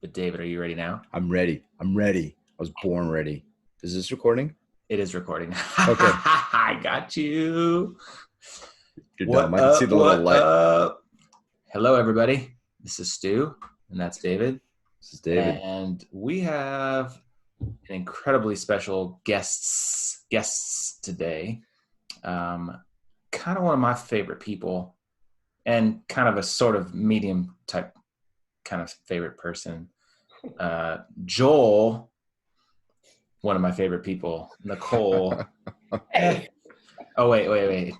But David, are you ready now? I'm ready. I was born ready. Is this recording? It is recording. Okay. I got you. You're dumb. What I can see up? the little What light. up? Hello, everybody. This is Stu, and that's David. This is David. And we have an incredibly special guests today. Kind of one of my favorite people, and kind of a sort of medium type kind of favorite person. Joel, one of my favorite people. Nicole. Hey. Oh, wait.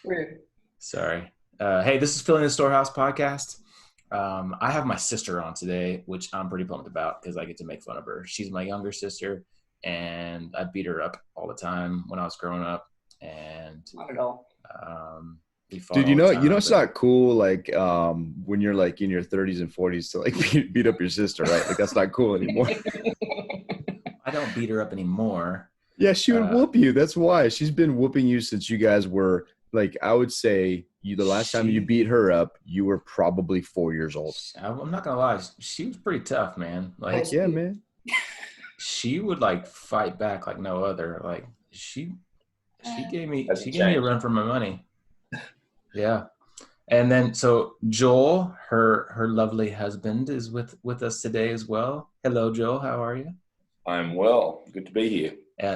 Rude. Sorry. Hey, this is Filling the Storehouse podcast. I have my sister on today, which I'm pretty pumped about because I get to make fun of her. She's my younger sister, and I beat her up all the time when I was growing up. And Not at all. we fought Dude, all the time, it's not cool. Like, when you're like in your 30s and 40s to like beat up your sister, right? Like that's not cool anymore. I don't beat her up anymore. Yeah, she would whoop you. That's why she's been whooping you since you guys were like. I would say the last time you beat her up, you were probably 4 years old. I'm not gonna lie, she was pretty tough, man. Like, yeah, man. She would like fight back like no other. Like she gave me a run for my money. Yeah. And then so Joel, her lovely husband, is with us today as well. Hello, Joel. How are you? I'm well. Good to be here.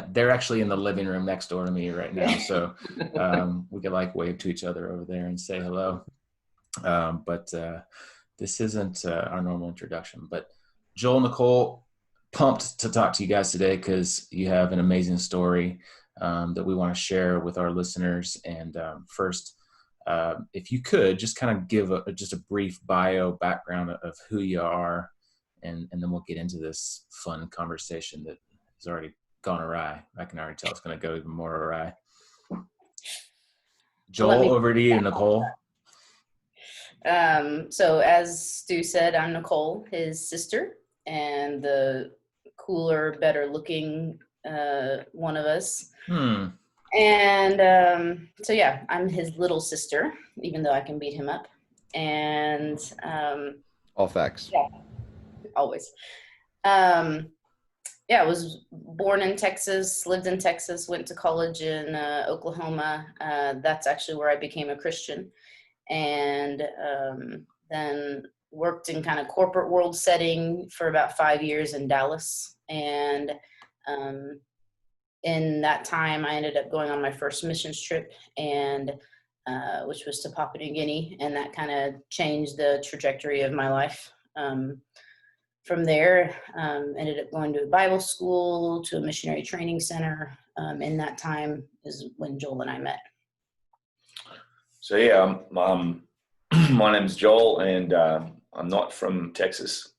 They're actually in the living room next door to me right now, so we could like wave to each other over there and say hello. But this isn't our normal introduction. But Joel, Nicole, pumped to talk to you guys today because you have an amazing story that we want to share with our listeners. And first, if you could just kind of give just a brief bio background of who you are, and then we'll get into this fun conversation that has already gone awry. I can already tell it's going to go even more awry. Joel, over to you, Nicole. So as Stu said, I'm Nicole, his sister, and the cooler, better looking one of us. And so yeah, I'm his little sister, even though I can beat him up. And all facts. Yeah, always. I was born in Texas, lived in Texas, went to college in Oklahoma. That's actually where I became a Christian. And then worked in kind of corporate world setting for about 5 years in Dallas. And in that time, I ended up going on my first missions trip, and which was to Papua New Guinea. And that kind of changed the trajectory of my life. From there, ended up going to a Bible school, to a missionary training center. In that time is when Joel and I met. So yeah, my name's Joel, and I'm not from Texas.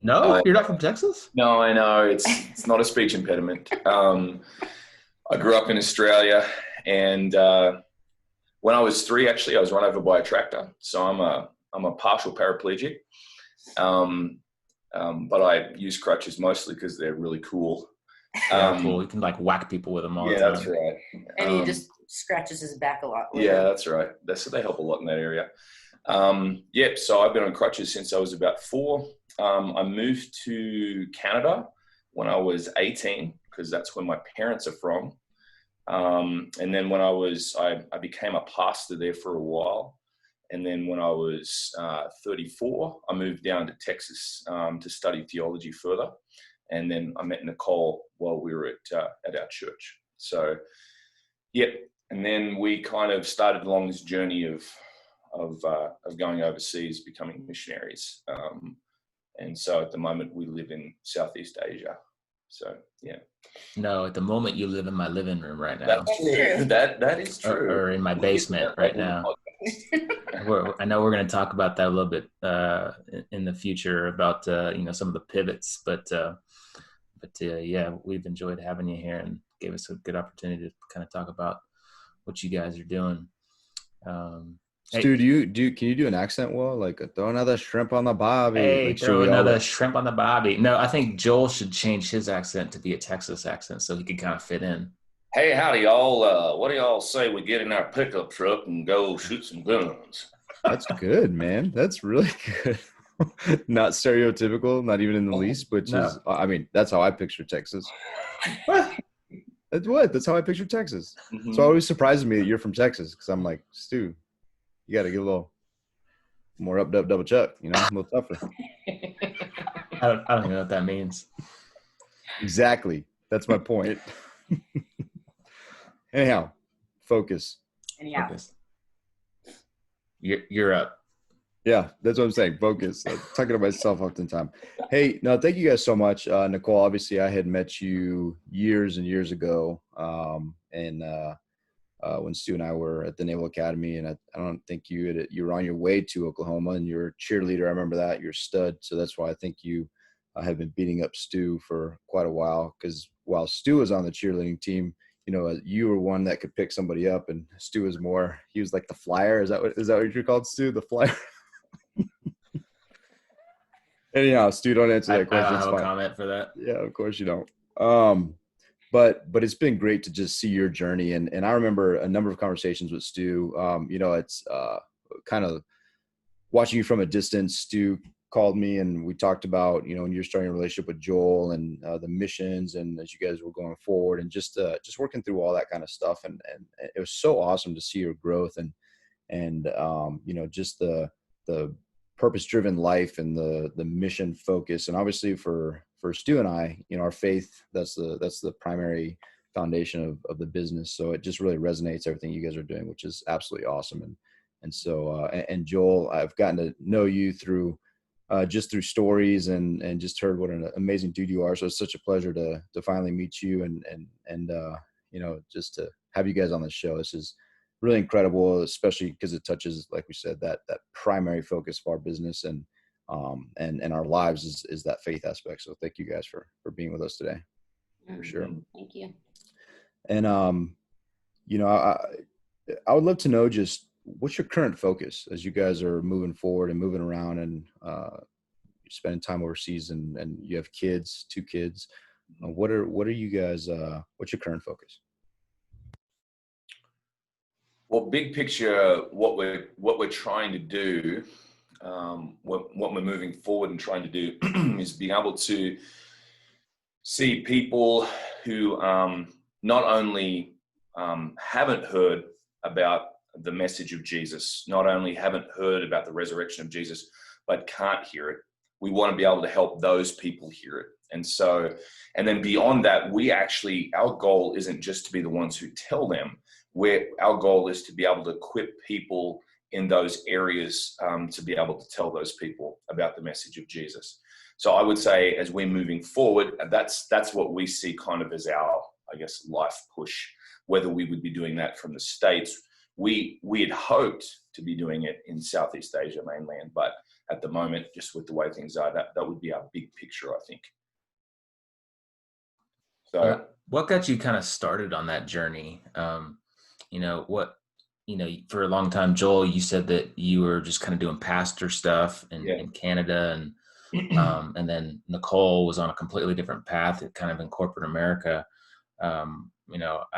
No, you're not from Texas? No, I know it's not a speech impediment. I grew up in Australia, and when I was 3, actually, I was run over by a tractor. So I'm a partial paraplegic. But I use crutches mostly because they're really cool. Cool. You can like whack people with them all the time. Yeah, that's right. And he just scratches his back a lot. Yeah, that's right. They help a lot in that area. So I've been on crutches since I was about 4. I moved to Canada when I was 18 because that's where my parents are from. And then when I became a pastor there for a while. And then when I was 34, I moved down to Texas to study theology further. And then I met Nicole while we were at our church. So, yeah. And then we kind of started along this journey of going overseas, becoming missionaries. And so at the moment we live in Southeast Asia. So, yeah. No, at the moment you live in my living room right now. That's true. That is true. Or in my basement right now. I know we're going to talk about that a little bit in the future about some of the pivots, but yeah, we've enjoyed having you here and gave us a good opportunity to kind of talk about what you guys are doing. Stu, can you do an accent well? Like throw another shrimp on the bobby. Hey, like, throw another shrimp on the bobby. No, I think Joel should change his accent to be a Texas accent so he could kind of fit in. Hey, howdy, y'all. What do y'all say we get in our pickup truck and go shoot some guns? That's good, man. That's really good. Not stereotypical, not even in the least, which No. is, I mean, that's how I picture Texas. What? That's how I picture Texas. So it always surprises me that you're from Texas, because I'm like, Stu, you got to get a little more up, double chuck, a little tougher. I don't even know what that means. Exactly. That's my point. Anyhow, focus. Anyhow, Focus. You're up. Yeah, that's what I'm saying. Focus. I'm talking to myself often time. Hey, no, thank you guys so much. Nicole, obviously I had met you years and years ago. When Stu and I were at the Naval Academy, and I don't think you were on your way to Oklahoma, and you're a cheerleader. I remember that. You're a stud. So that's why I think you have been beating up Stu for quite a while, because while Stu was on the cheerleading team, you were one that could pick somebody up, and Stu was more, he was like the flyer. Is that what you're called, Stu? The flyer? Anyhow, Stu, don't answer that I question. don't It's have a fine. comment for that. Yeah, of course you don't. But it's been great to just see your journey. And I remember a number of conversations with Stu. It's kind of watching you from a distance. Stu called me and we talked about, when you're starting a relationship with Joel and the missions, and as you guys were going forward, and just working through all that kind of stuff. And it was so awesome to see your growth and just the purpose-driven life and the mission focus. And obviously for Stu and I, our faith, that's the primary foundation of the business. So it just really resonates, everything you guys are doing, which is absolutely awesome. And so and Joel, I've gotten to know you through just through stories and just heard what an amazing dude you are. So it's such a pleasure to finally meet you and just to have you guys on the show. This is really incredible, especially because it touches, like we said, that primary focus of our business and our lives is that faith aspect. So thank you guys for being with us today, for sure. Thank you. And I would love to know just what's your current focus as you guys are moving forward and moving around and spending time overseas, and you have kids, 2 kids. What are you guys? What's your current focus? Well, big picture, what we're trying to do, what we're moving forward and trying to do is being able to see people who not only haven't heard about the message of Jesus, not only haven't heard about the resurrection of Jesus, but can't hear it. We want to be able to help those people hear it. And then beyond that, our goal isn't just to be the ones who tell them. Our goal is to be able to equip people in those areas to be able to tell those people about the message of Jesus. So I would say, as we're moving forward, that's what we see kind of as our, I guess, life push. Whether we would be doing that from the States, we had hoped to be doing it in Southeast Asia mainland, but at the moment, just with the way things are, that would be our big picture, I think. So, what got you kind of started on that journey? For a long time, Joel, you said that you were just kind of doing pastor stuff in Canada, and then Nicole was on a completely different path, kind of in corporate America. I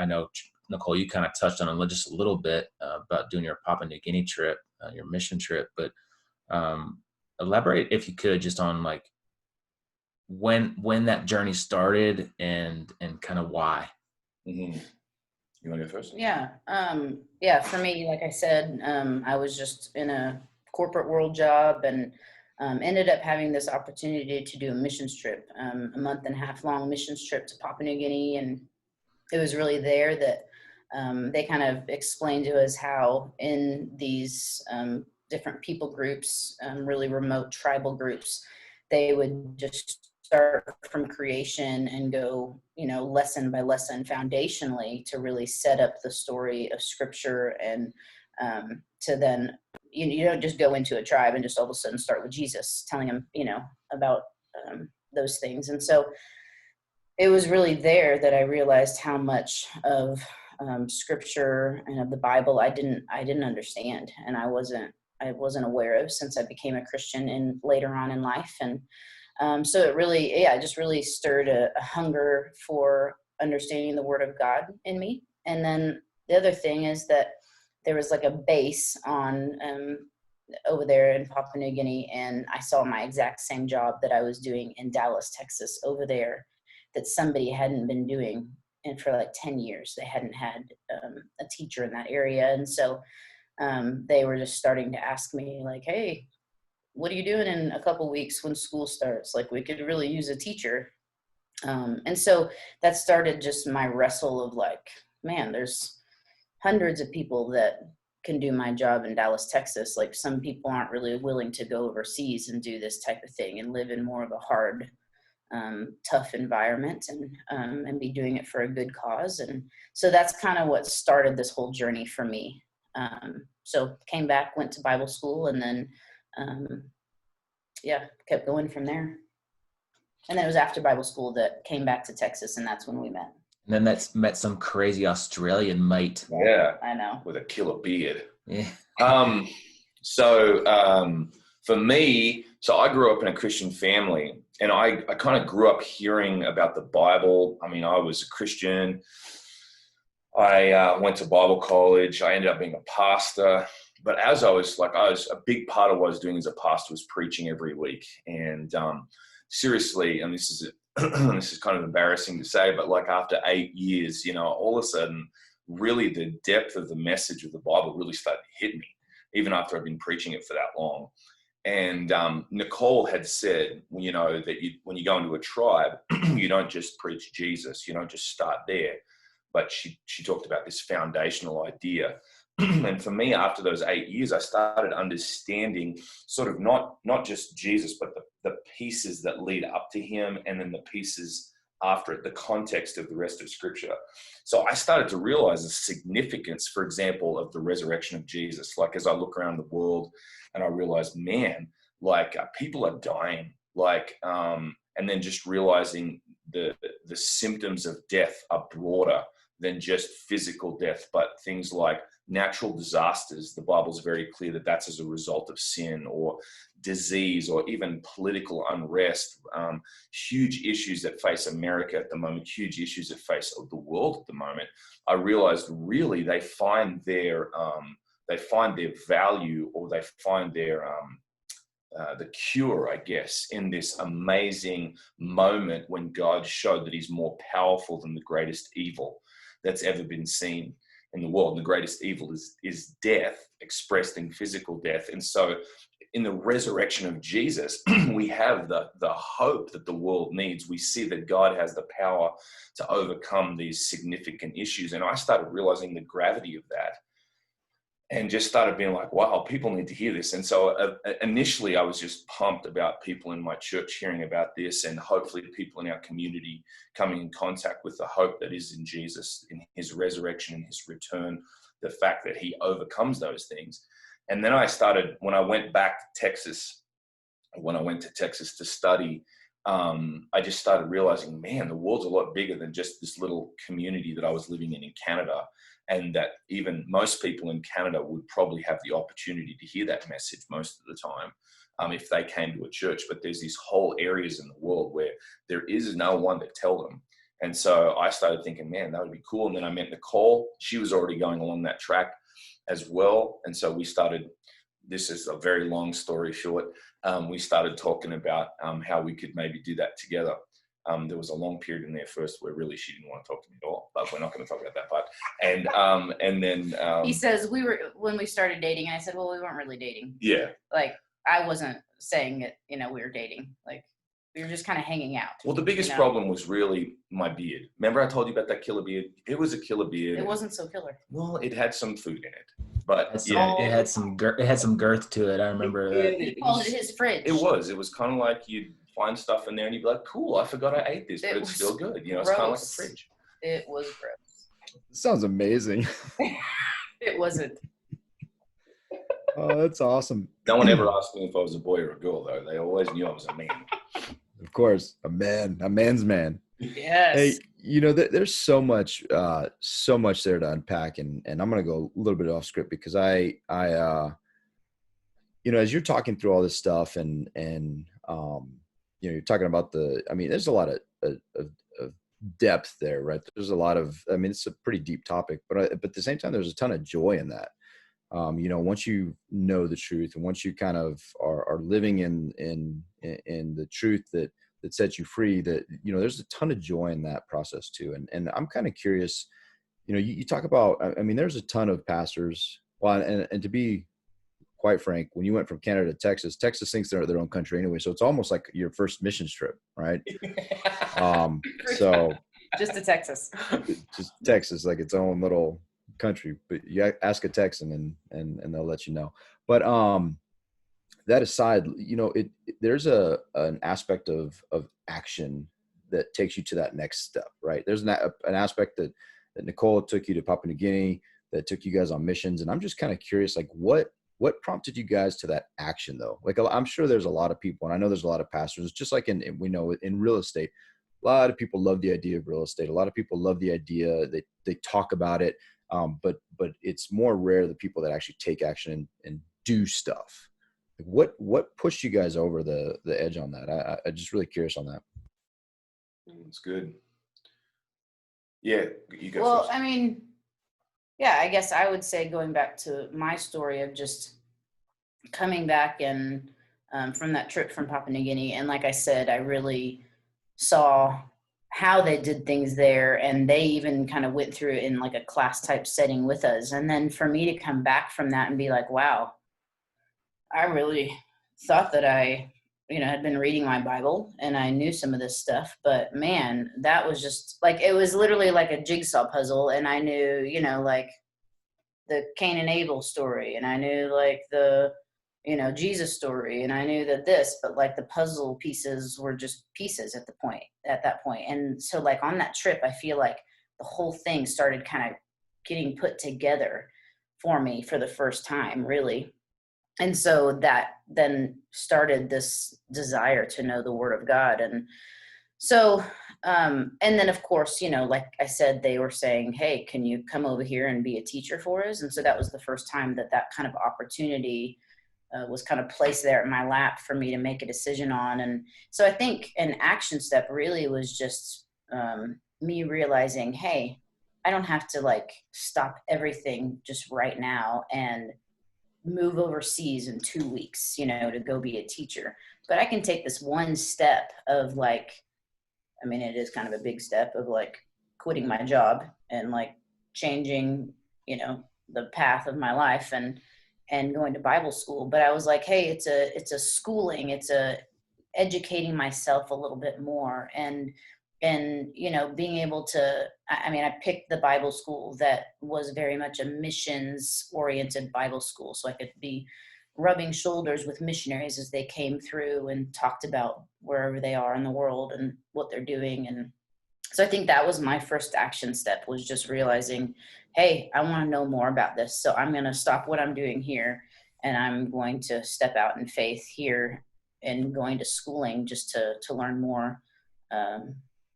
know, Nicole, you kind of touched on it just a little bit about doing your Papua New Guinea trip, your mission trip, but elaborate, if you could, just on like when that journey started and kind of why. Mm-hmm. You want to go first? Yeah. For me, like I said, I was just in a corporate world job and ended up having this opportunity to do a missions trip, a month and a half long missions trip to Papua New Guinea. And it was really there that they kind of explained to us how in these different people groups, really remote tribal groups, they would just start from creation and go, lesson by lesson foundationally to really set up the story of scripture and to then, you don't just go into a tribe and just all of a sudden start with Jesus, telling them, about those things. And so it was really there that I realized how much of scripture and of the Bible I didn't understand, and I wasn't aware of since I became a Christian and later on in life. And so it just really stirred a hunger for understanding the Word of God in me. And then the other thing is that there was like a base on over there in Papua New Guinea, and I saw my exact same job that I was doing in Dallas, Texas, over there, that somebody hadn't been doing, and for like 10 years they hadn't had a teacher in that area. And so they were just starting to ask me like, hey, what are you doing in a couple weeks when school starts? Like, we could really use a teacher. And so that started just my wrestle of like, man, there's hundreds of people that can do my job in Dallas, Texas. Like, some people aren't really willing to go overseas and do this type of thing and live in more of a hard, tough environment, and be doing it for a good cause. And so that's kind of what started this whole journey for me. So came back, went to Bible school, and then, kept going from there. And then it was after Bible school that came back to Texas, and that's when we met. And then that's met some crazy Australian mate. Yeah. I know. With a killer beard. Yeah. For me, so I grew up in a Christian family, and I kind of grew up hearing about the Bible. I mean, I was a Christian. I went to Bible college. I ended up being a pastor. But as a big part of what I was doing as a pastor was preaching every week. And seriously, and this is this is kind of embarrassing to say, but like after 8 years, all of a sudden, really the depth of the message of the Bible really started to hit me, even after I've been preaching it for that long. And Nicole had said, that when you go into a tribe, you don't just preach Jesus, you don't just start there. But she talked about this foundational idea. And for me, after those 8 years, I started understanding sort of not just Jesus, but the pieces that lead up to him, and then the pieces after it, the context of the rest of Scripture. So I started to realize the significance, for example, of the resurrection of Jesus. Like, as I look around the world and I realized, man, like people are dying, and then just realizing the symptoms of death are broader than just physical death, but things like natural disasters. The Bible's very clear that that's as a result of sin or disease or even political unrest, huge issues that face America at the moment, huge issues that face the world at the moment. I realized really they find their value, or they find their the cure, I guess, in this amazing moment when God showed that he's more powerful than the greatest evil that's ever been seen in the world. And the greatest evil is death, expressed in physical death. And so in the resurrection of Jesus, we have the hope that the world needs. We see that God has the power to overcome these significant issues. And I started realizing the gravity of that, and just started being like, wow, people need to hear this. And so initially I was just pumped about people in my church hearing about this, and hopefully the people in our community coming in contact with the hope that is in Jesus, in his resurrection and his return, the fact that he overcomes those things. And then when I went back to Texas, to study, I just started realizing, man, the world's a lot bigger than just this little community that I was living in Canada. And that even most people in Canada would probably have the opportunity to hear that message most of the time if they came to a church. But there's these whole areas in the world where there is no one to tell them. And so I started thinking, man, that would be cool. And then I met Nicole. She was already going along that track as well. And so we started, this is a very long story short, we started talking about how we could maybe do that together. There was a long period in there first where really she didn't want to talk to me at all, but we're not going to talk about that part. And then he says when we started dating, and I said, well, we weren't really dating. Yeah. Like, I wasn't saying that, we were dating. Like, we were just kind of hanging out. Well, the biggest problem was really my beard. Remember I told you about that killer beard? It was a killer beard. It wasn't so killer. Well, it had some food in it, but it had some girth to it. I remember that. He called it his fridge. It was kind of like you'd find stuff in there and you'd be like, cool, I forgot I ate this, but it's still good. It's kind of like a fridge. It was gross. Sounds amazing. It wasn't. Oh, that's awesome. No one ever asked me if I was a boy or a girl, though. They always knew I was a man. Of course, a man's man. Yes. Hey, there's so much there to unpack, and I'm going to go a little bit off script because I as you're talking through all this stuff and you're talking about there's a lot of depth there, right? There's a lot of, it's a pretty deep topic, but at the same time, there's a ton of joy in that. once you know the truth, and once you kind of are living in the truth that sets you free, that, there's a ton of joy in that process too. And I'm kind of curious, you talk about, I mean, there's a ton of pastors. Well, and to be quite frank, when you went from Canada to Texas thinks they're their own country anyway. So it's almost like your first mission trip, right? So just to Texas, just Texas, like its own little country, but you ask a Texan and they'll let you know. But that aside, there's an aspect of action that takes you to that next step, right? There's an aspect that Nicole took you to Papua New Guinea, that took you guys on missions. And I'm just kind of curious, like what prompted you guys to that action though? Like, I'm sure there's a lot of people, and I know there's a lot of pastors, just like we know in real estate, a lot of people love the idea of real estate. A lot of people love the idea, they talk about it. But it's more rare the people that actually take action and do stuff. What pushed you guys over the edge on that? I'm just really curious on that. That's good. Yeah, you go well, first. I mean, yeah, I guess I would say, going back to my story of just coming back and from that trip from Papua New Guinea. And like I said, I really saw how they did things there, and they even kind of went through it in like a class type setting with us. And then for me to come back from that and be like, wow, I really thought that I, had been reading my Bible and I knew some of this stuff, but man, that was just like, it was literally like a jigsaw puzzle. And I knew, like the Cain and Abel story, and I knew like the, Jesus story, and I knew that this, but like the puzzle pieces were just pieces at that point. And so like on that trip, I feel like the whole thing started kind of getting put together for me for the first time, really. And so that then started this desire to know the Word of God. And so, and then of course, like I said, they were saying, hey, can you come over here and be a teacher for us? And so that was the first time that kind of opportunity was kind of placed there in my lap for me to make a decision on. And so I think an action step really was just me realizing, hey, I don't have to like stop everything just right now and move overseas in 2 weeks, to go be a teacher. But I can take this one step of like, I mean, it is kind of a big step of like quitting my job and like changing, the path of my life and going to Bible school. But I was like, hey, it's a schooling, it's a educating myself a little bit more. And being able to, I mean, I picked the Bible school that was very much a missions oriented Bible school. So I could be rubbing shoulders with missionaries as they came through and talked about wherever they are in the world and what they're doing. And so I think that was my first action step, was just realizing, hey, I want to know more about this. So I'm going to stop what I'm doing here, and I'm going to step out in faith here and going to schooling just to learn more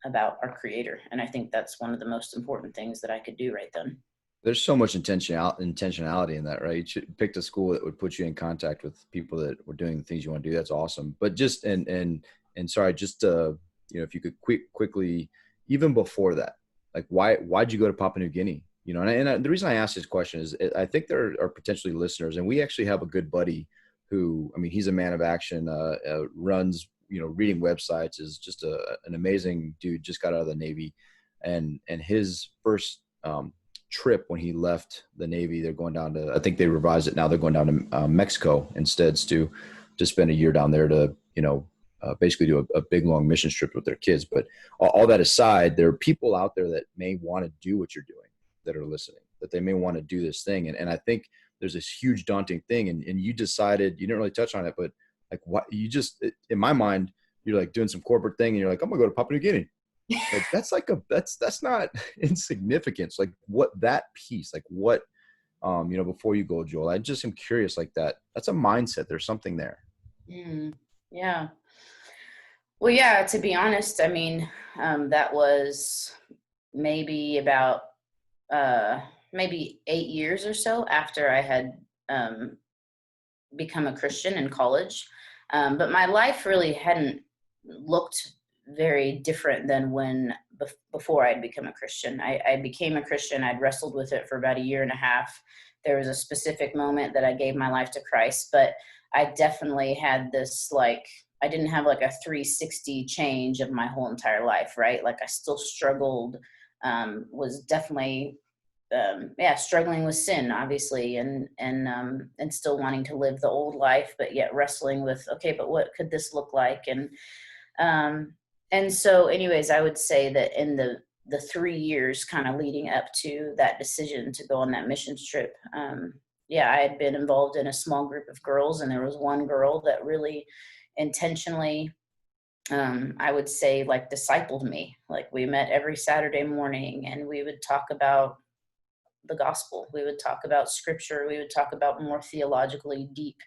about our Creator. And I think that's one of the most important things that I could do right then. There's so much intentionality in that, right? You picked a school that would put you in contact with people that were doing the things you want to do. That's awesome. But just, and sorry, just, if you could quickly, even before that, like why'd you go to Papua New Guinea? And the reason I asked this question is I think there are potentially listeners, and we actually have a good buddy who, I mean, he's a man of action, runs, reading websites, is just an amazing dude, just got out of the Navy, and his first, trip when he left the Navy, they're going down to, I think they revised it now, they're going down to Mexico instead to spend a year down there to, basically do a big long mission trip with their kids. But all that aside, there are people out there that may want to do what you're doing, that are listening, that they may want to do this thing. And I think there's this huge daunting thing. And you decided, you didn't really touch on it, but like what you just, in my mind, you're like doing some corporate thing and you're like, I'm gonna go to Papua New Guinea. Like, that's not insignificant. Like what that piece, like what, before you go, Joel, I just am curious, like that's a mindset. There's something there. Yeah. Well, yeah, to be honest, I mean, that was maybe about, maybe 8 years or so after I had become a Christian in college. But my life really hadn't looked very different than when before I'd become a Christian. I became a Christian. I'd wrestled with it for about a year and a half. there was a specific moment that I gave my life to Christ, but I definitely had this, like, I didn't have like a 360 change of my whole entire life, right? Like I still struggled, was definitely, struggling with sin, obviously, and still wanting to live the old life, but yet wrestling with, okay, but what could this look like? And so anyways, I would say that in the 3 years kind of leading up to that decision to go on that missions trip, I had been involved in a small group of girls, and there was one girl that really intentionally, I would say, like, discipled me. Like, we met every Saturday morning and we would talk about the gospel. We would talk about scripture. We would talk about more theologically deep,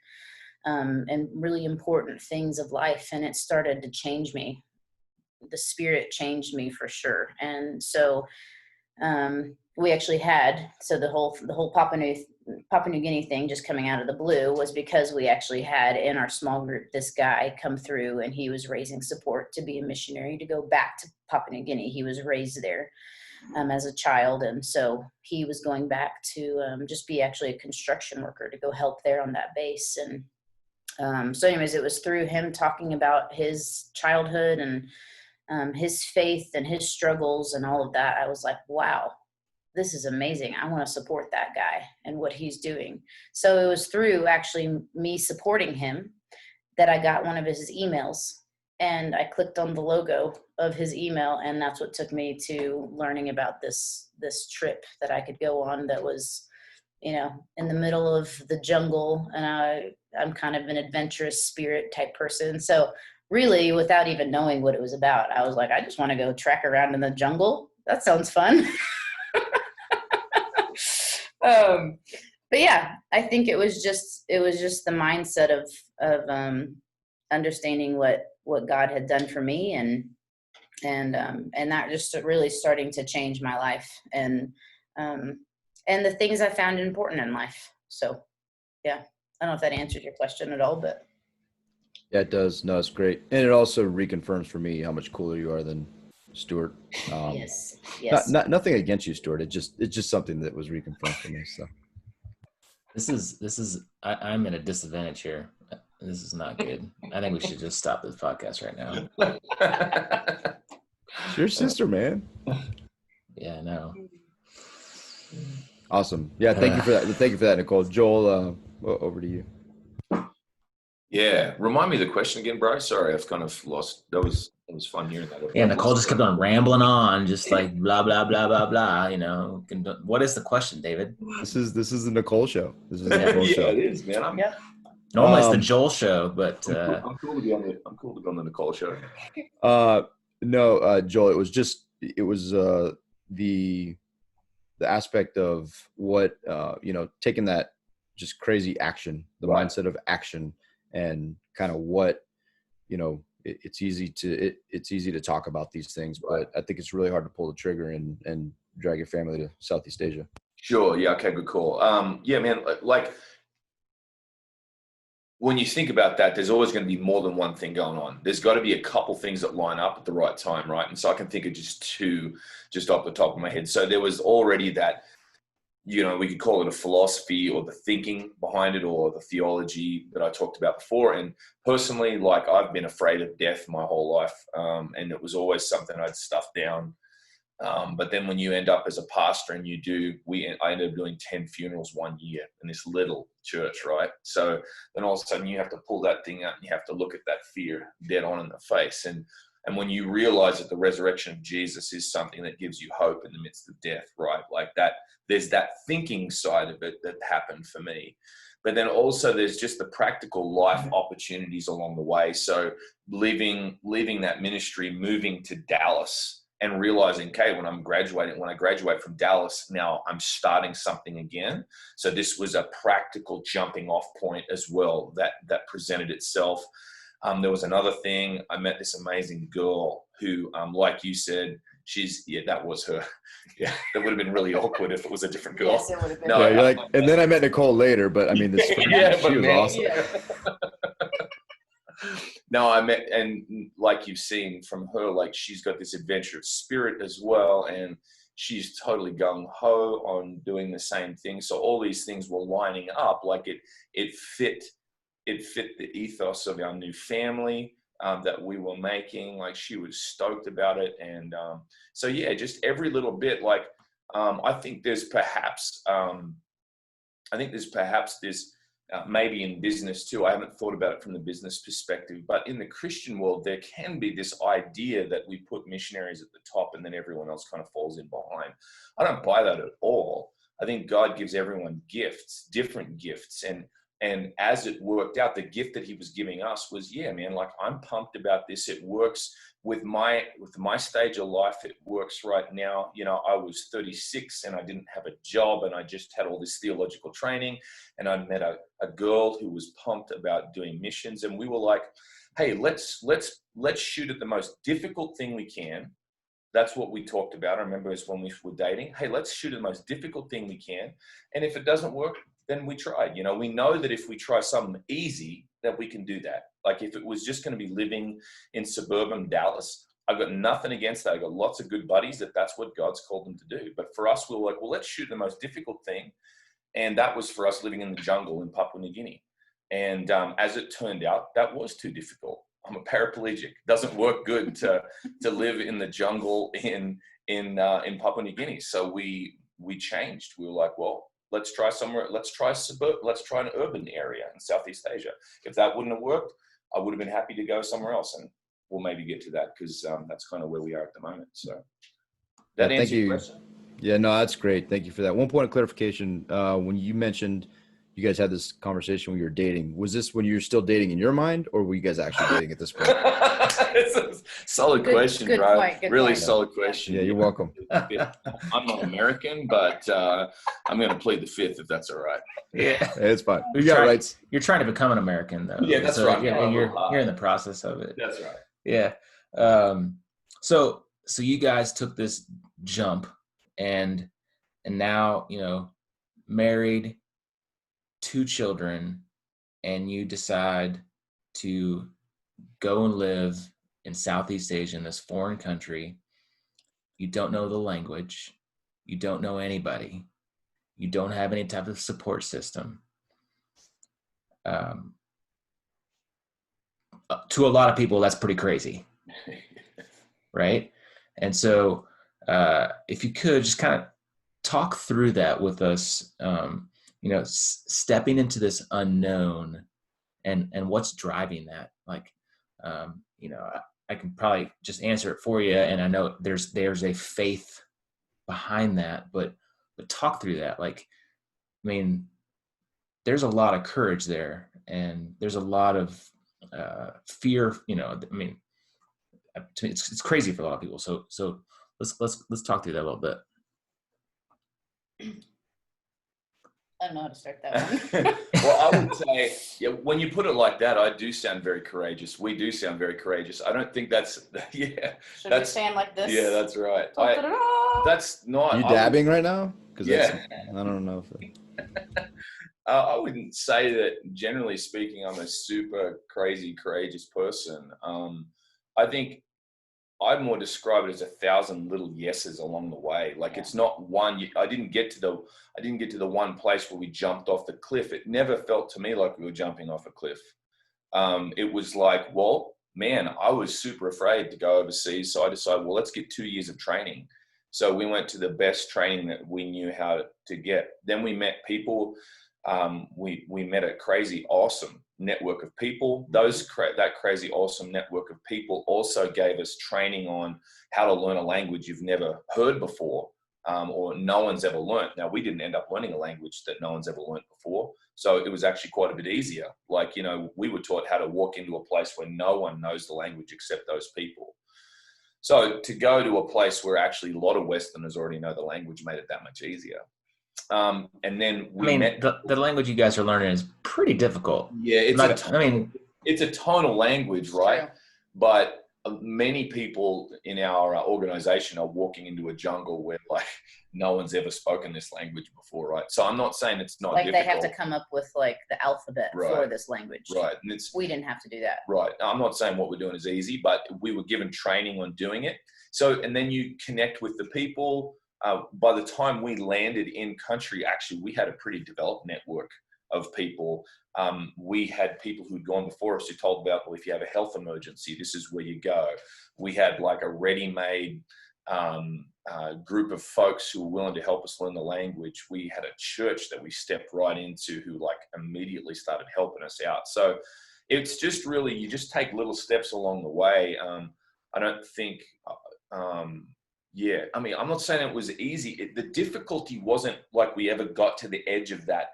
and really important things of life. And it started to change me. The Spirit changed me for sure. And so, we actually had, so the whole Papua New Guinea thing just coming out of the blue was because we actually had in our small group this guy come through, and he was raising support to be a missionary to go back to Papua New Guinea. He was raised there as a child, and so he was going back to just be actually a construction worker to go help there on that base. And so anyways, it was through him talking about his childhood and his faith and his struggles and all of that, I was like, wow, this is amazing. I want to support that guy and what he's doing. So it was through actually me supporting him that I got one of his emails, and I clicked on the logo of his email, and that's what took me to learning about this trip that I could go on that was, in the middle of the jungle. And I'm kind of an adventurous spirit type person. So really, without even knowing what it was about, I was like, I just want to go trek around in the jungle. That sounds fun. But yeah, I think it was just the mindset of understanding what God had done for me, and that just really starting to change my life, and the things I found important in life. So yeah, I don't know if that answered your question at all, but Yeah, it does. No, it's great. And it also reconfirms for me how much cooler you are than Stuart. yes. Nothing against you, Stuart. It's just something that was reconfirmed for me. So This is I'm at a disadvantage here. This is not good. I think we should just stop this podcast right now. it's your sister, man. Yeah, I know. Awesome. Yeah, thank you for that. Thank you for that, Nicole. Joel, over to you. Yeah, remind me of the question again, bro. Sorry, I've kind of lost. That was fun hearing that. Yeah, Nicole just kept on rambling on, just like blah blah blah blah blah. What is the question, David? This is the Nicole show. This is the Nicole show. It is, man. Normally it's the Joel show, but I'm cool to be on the Nicole show. No, Joel. It was the aspect of what taking that just crazy action, the mindset of action, and kind of what it's easy to talk about these things, but I think it's really hard to pull the trigger and drag your family to Southeast Asia. Sure. Yeah. Okay. Good call. Yeah, man. Like, when you think about that, there's always going to be more than one thing going on. There's got to be a couple things that line up at the right time, right? And so I can think of just two, just off the top of my head. So there was already that, we could call it a philosophy or the thinking behind it or the theology that I talked about before. And personally, like, I've been afraid of death my whole life. And it was always something I'd stuff down. But then when you end up as a pastor and I ended up doing 10 funerals one year in this little church, right? So then all of a sudden you have to pull that thing out and you have to look at that fear dead on in the face. And when you realize that the resurrection of Jesus is something that gives you hope in the midst of death, right? Like that, there's that thinking side of it that happened for me. But then also there's just the practical life opportunities along the way. So leaving that ministry, moving to Dallas, and realizing, okay, when I graduate from Dallas, now I'm starting something again. So this was a practical jumping off point as well that presented itself. There was another thing. I met this amazing girl who, like you said, that was her. Yeah, that would have been really awkward if it was a different girl. Yes, it would have been. No, and then I met Nicole later, but I mean, she was awesome. Yeah. No, I met, and like you've seen from her, like, she's got this adventurous spirit as well. And she's totally gung-ho on doing the same thing. So all these things were lining up, like it fit the ethos of our new family that we were making. Like, she was stoked about it. And so yeah, just every little bit, like I think there's perhaps this maybe in business too. I haven't thought about it from the business perspective, but in the Christian world, there can be this idea that we put missionaries at the top and then everyone else kind of falls in behind. I don't buy that at all. I think God gives everyone gifts, different gifts. And as it worked out, the gift that he was giving us was, yeah, man, like, I'm pumped about this. It works with my stage of life. It works right now. You know, I was 36 and I didn't have a job, and I just had all this theological training, and I met a girl who was pumped about doing missions. And we were like, hey, let's shoot at the most difficult thing we can. That's what we talked about. I remember it was when we were dating. Hey, let's shoot at the most difficult thing we can. And if it doesn't work, then we tried. You know, we know that if we try something easy, that we can do that. Like, if it was just going to be living in suburban Dallas, I've got nothing against that. I've got lots of good buddies that's what God's called them to do. But for us, we were like, well, let's shoot the most difficult thing. And that was for us living in the jungle in Papua New Guinea. And as it turned out, that was too difficult. I'm a paraplegic. It doesn't work good to live in the jungle in Papua New Guinea. So we changed. We were like, well, let's try somewhere. Let's try an urban area in Southeast Asia. If that wouldn't have worked, I would have been happy to go somewhere else. And we'll maybe get to that, because that's kind of where we are at the moment. So that answers your question. Yeah, no, that's great. Thank you for that. One point of clarification. When you mentioned you guys had this conversation when you were dating, was this when you were still dating in your mind, or were you guys actually dating at this point? It's a solid question, bro. Really point. solid question. Yeah, you're welcome. I'm not American, but I'm going to plead the fifth, if that's all right. Yeah, it's fine. You got rights. You're trying to become an American, though. Yeah, that's right. Yeah, you're in the process of it. That's right. Yeah. So you guys took this jump, and now, you know, married, 2 children, and you decide to go and live in Southeast Asia, in this foreign country. You don't know the language. You don't know anybody. You don't have any type of support system. To a lot of people, that's pretty crazy, right? And so if you could just kind of talk through that with us, you know, stepping into this unknown and what's driving that. Like, you know, I can probably just answer it for you. And I know there's a faith behind that, but talk through that. Like, I mean, there's a lot of courage there, and there's a lot of fear, you know. I mean, to me, it's crazy for a lot of people. So let's talk through that a little bit. I don't know how to start that one. Well, I would say, yeah, when you put it like that, I do sound very courageous. We do sound very courageous. I don't think that's, yeah. Should we stand like this? Yeah, that's right. Ta-da-da! That's not. You dabbing right now? Yeah. I don't know. I wouldn't say that, generally speaking, I'm a super crazy, courageous person. I think I'd more describe it as 1,000 little yeses along the way. Like, it's not one. I didn't get to the one place where we jumped off the cliff. It never felt to me like we were jumping off a cliff. It was like, well, man, I was super afraid to go overseas, so I decided, well, let's get 2 years of training. So we went to the best training that we knew how to get. Then we met people. We met a crazy, awesome network of people. That crazy, awesome network of people also gave us training on how to learn a language you've never heard before, or no one's ever learned. Now, we didn't end up learning a language that no one's ever learned before, so it was actually quite a bit easier. Like, you know, we were taught how to walk into a place where no one knows the language except those people. So to go to a place where actually a lot of Westerners already know the language made it that much easier. And then the language you guys are learning is pretty difficult. Yeah, it's a tonal language, right? True. But many people in our organization are walking into a jungle where, like, no one's ever spoken this language before, right? So I'm not saying it's not like difficult. They have to come up with like the alphabet for this language, right? And we didn't have to do that, right? I'm not saying what we're doing is easy, but we were given training on doing it. So, and then you connect with the people. by the time we landed in country, actually, we had a pretty developed network of people. We had people who'd gone before us who told about, well, if you have a health emergency, this is where you go. We had like a ready-made group of folks who were willing to help us learn the language. We had a church that we stepped right into who like immediately started helping us out. So it's just really, you just take little steps along the way. I don't think, yeah, I mean, I'm not saying it was easy. The difficulty wasn't like we ever got to the edge of that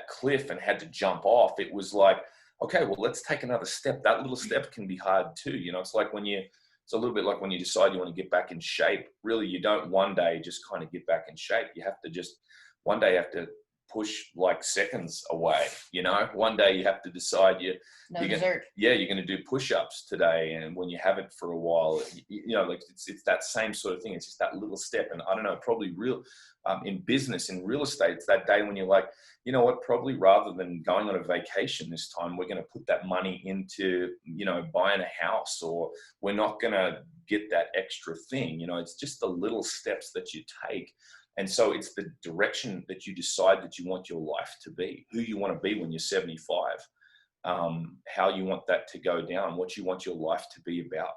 cliff and had to jump off. It was like, okay, well, let's take another step. That little step can be hard too. You know, it's like it's a little bit like when you decide you want to get back in shape. Really, you don't one day just kind of get back in shape. You have to just, one day you have to push like seconds away, you know. One day you have to decide you're going to do push-ups today, and when you haven't for a while, you know, like it's that same sort of thing. It's just that little step. And I don't know, probably in business, in real estate, it's that day when you're like, you know what, probably rather than going on a vacation this time, we're going to put that money into, you know, buying a house, or we're not going to get that extra thing. You know, it's just the little steps that you take. And so it's the direction that you decide that you want your life to be, who you want to be when you're 75, how you want that to go down, what you want your life to be about.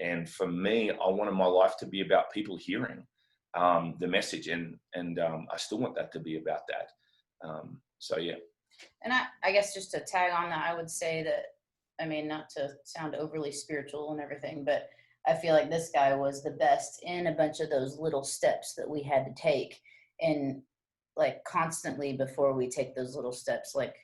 And for me, I wanted my life to be about people hearing the message, and I still want that to be about that. So, yeah. And I guess just to tag on that, I would say that, I mean, not to sound overly spiritual and everything, but I feel like this guy was the best in a bunch of those little steps that we had to take. And like constantly before we take those little steps, like,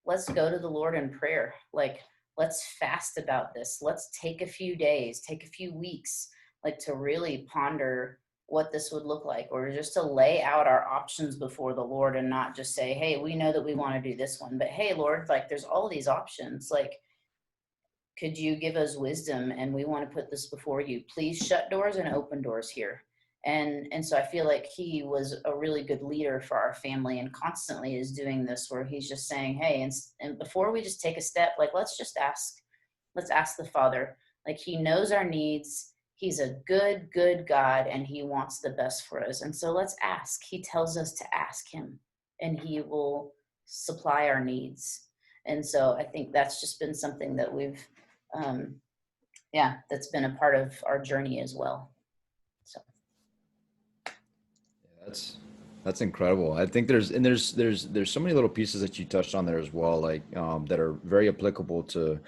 let's go to the Lord in prayer. Like, let's fast about this. Let's take a few days, take a few weeks, like to really ponder what this would look like, or just to lay out our options before the Lord and not just say, hey, we know that we want to do this one, but hey, Lord, like there's all these options. Like, could you give us wisdom? And we want to put this before you. Please shut doors and open doors here. And so I feel like he was a really good leader for our family, and constantly is doing this where he's just saying, hey, and before we just take a step, like, let's ask the Father. Like, he knows our needs. He's a good, good God, and he wants the best for us. And so let's ask. He tells us to ask him, and he will supply our needs. And so I think that's just been something that we've, that's been a part of our journey as well. So. That's incredible. I think there's so many little pieces that you touched on there as well, like that are very applicable to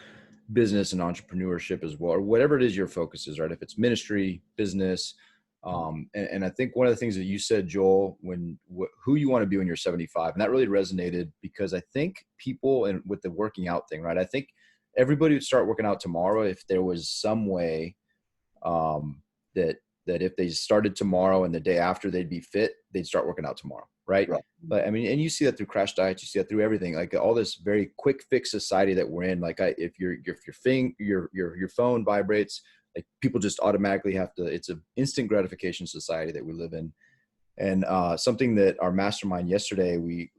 business and entrepreneurship as well, or whatever it is your focus is, right? If it's ministry, business, and I think one of the things that you said, Joel, who you want to be when you're 75, and that really resonated, because I think people, and with the working out thing, right? I think everybody would start working out tomorrow if there was some way that if they started tomorrow and the day after they'd be fit, they'd start working out tomorrow, right? But I mean, and you see that through crash diets, you see that through everything, like all this very quick fix society that we're in. Like if your phone vibrates, like people just automatically have to, it's an instant gratification society that we live in. And something that our mastermind yesterday,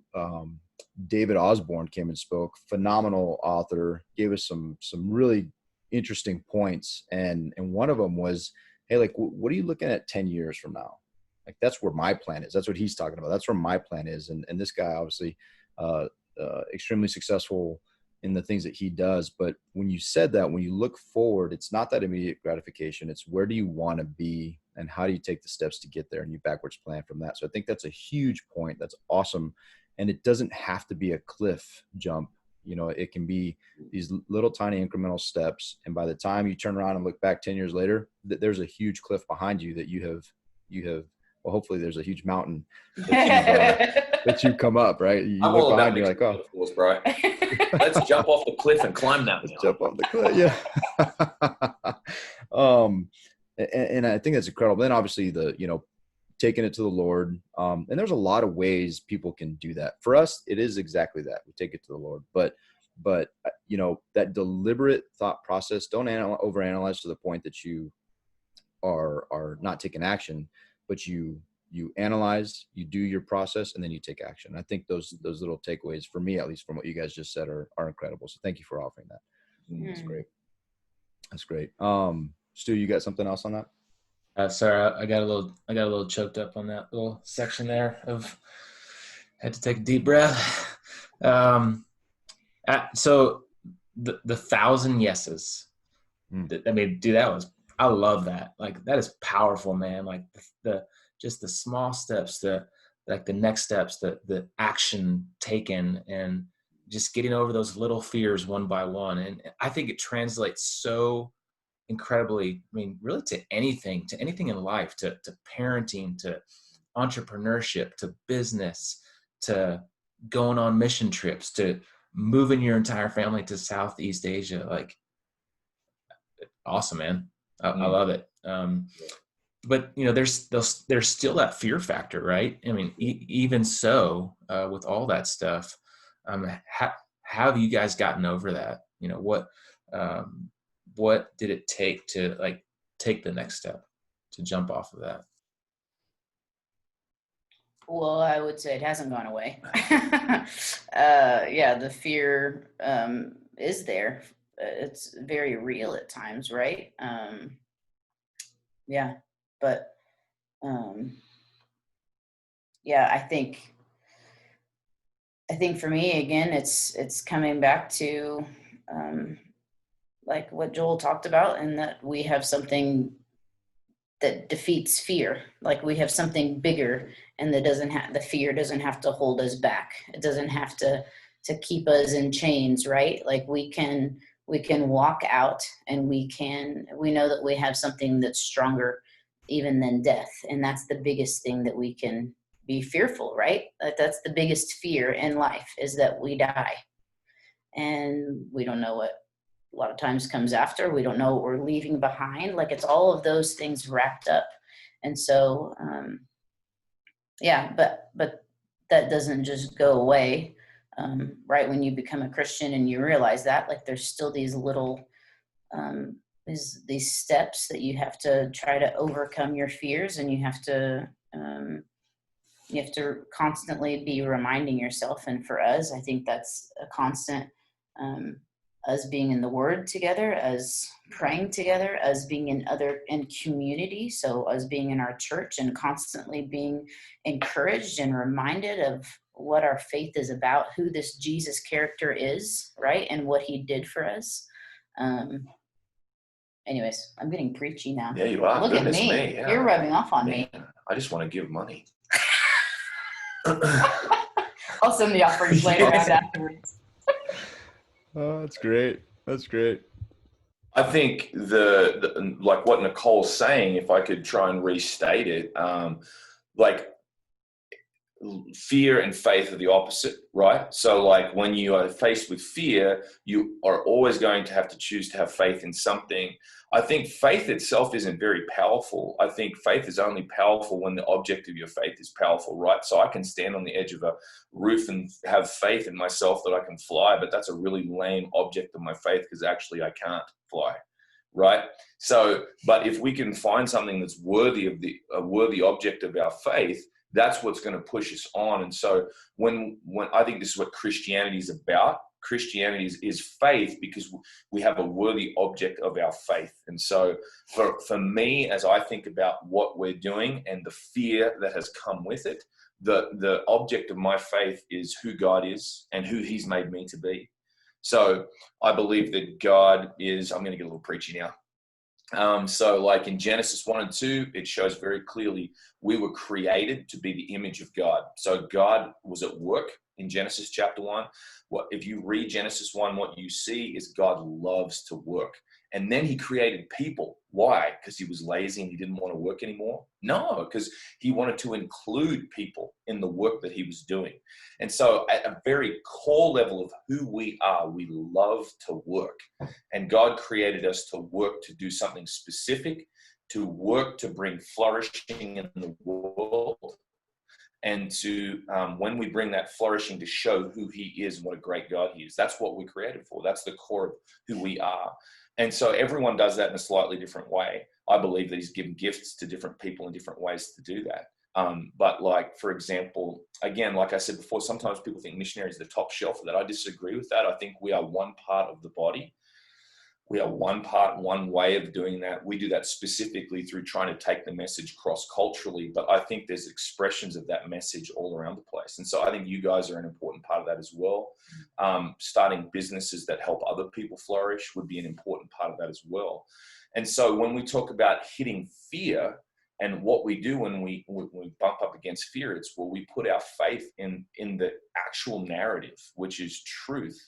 David Osborne came and spoke, phenomenal author, gave us some really interesting points. And one of them was, hey, like, what are you looking at 10 years from now? Like, that's where my plan is. That's what he's talking about. That's where my plan is. And this guy, obviously, extremely successful in the things that he does. But when you said that, when you look forward, it's not that immediate gratification. It's where do you want to be and how do you take the steps to get there, and you backwards plan from that. So I think that's a huge point. That's awesome. And it doesn't have to be a cliff jump. You know, it can be these little tiny incremental steps. And by the time you turn around and look back 10 years later, there's a huge cliff behind you that you have, well, hopefully there's a huge mountain that you've come up, right? You I'm look behind, you're like, oh, course, bro. Let's jump off the cliff and climb that. Let's jump off the cliff. Yeah. And I think that's incredible. Then obviously taking it to the Lord. And there's a lot of ways people can do that. For us, it is exactly that. We take it to the Lord. But that deliberate thought process, don't overanalyze to the point that you are not taking action, but you analyze, you do your process, and then you take action. I think those little takeaways, for me, at least from what you guys just said, are incredible. So thank you for offering that. That's great. Stu, you got something else on that? Sorry, I got a little choked up on that little section there of had to take a deep breath. So the 1,000 yeses. I mean, dude, I love that. Like, that is powerful, man. Like just the small steps, the next steps, the action taken, and just getting over those little fears one by one. And I think it translates so incredibly, I mean, really to anything in life, to parenting, to entrepreneurship, to business, to going on mission trips, to moving your entire family to Southeast Asia. Like, awesome, man. I love it. But there's still that fear factor, right? I mean, even so, with all that stuff, how have you guys gotten over that? What did it take to like take the next step, to jump off of that? Well, I would say it hasn't gone away. Yeah, the fear is there. It's very real at times, right? Yeah, but yeah, I think for me, again, it's coming back to like what Joel talked about, and that we have something that defeats fear. Like, we have something bigger, and that the fear doesn't have to hold us back. It doesn't have to keep us in chains, right? Like, we can walk out, and we know that we have something that's stronger even than death. And that's the biggest thing that we can be fearful, right? That's the biggest fear in life, is that we die. And we don't know what a lot of times comes after. We don't know what we're leaving behind. Like, it's all of those things wrapped up. And so, yeah, but that doesn't just go away, right? When you become a Christian and you realize that, like, there's still these little, these steps that you have to try to overcome your fears, and you have to constantly be reminding yourself. And for us, I think that's a constant, us being in the Word together, us praying together, us being in community. So us being in our church and constantly being encouraged and reminded of what our faith is about, who this Jesus character is, right? And what he did for us. Anyways, I'm getting preachy now. Yeah, you are. Look at me. Yeah. You're rubbing off on me. I just want to give money. I'll send the offerings later afterwards. Oh, that's great. That's great. I think the like what Nicole's saying, if I could try and restate it, like, fear and faith are the opposite, right? So, like, when you are faced with fear, you are always going to have to choose to have faith in something. I think faith itself isn't very powerful. I think faith is only powerful when the object of your faith is powerful, right? So I can stand on the edge of a roof and have faith in myself that I can fly, but that's a really lame object of my faith, because actually I can't fly, right? So, but if we can find something that's worthy of a worthy object of our faith, that's what's going to push us on. And so when I think this is what Christianity is about. Christianity is faith, because we have a worthy object of our faith. And so for me, as I think about what we're doing and the fear that has come with it, the object of my faith is who God is and who he's made me to be. So I believe that God is, I'm going to get a little preachy now. So like in Genesis 1 and 2, it shows very clearly we were created to be the image of God. So God was at work in Genesis chapter 1. If you read Genesis 1, what you see is God loves to work. And then he created people. Why? Because he was lazy and he didn't want to work anymore? No, because he wanted to include people in the work that he was doing. And so at a very core level of who we are, we love to work. And God created us to work to do something specific, to work to bring flourishing in the world. And to, when we bring that flourishing, to show who he is and what a great God he is. That's what we're created for. That's the core of who we are. And so everyone does that in a slightly different way. I believe that he's given gifts to different people in different ways to do that. But like, for example, again, like I said before, sometimes people think missionaries are the top shelf of that. I disagree with that. I think we are one part of the body. We are one part, one way of doing that. We do that specifically through trying to take the message cross-culturally, but I think there's expressions of that message all around the place. And so I think you guys are an important part of that as well. Starting businesses that help other people flourish would be an important part of that as well. And so when we talk about hitting fear and what we do when we bump up against fear, it's where we put our faith in the actual narrative, which is truth,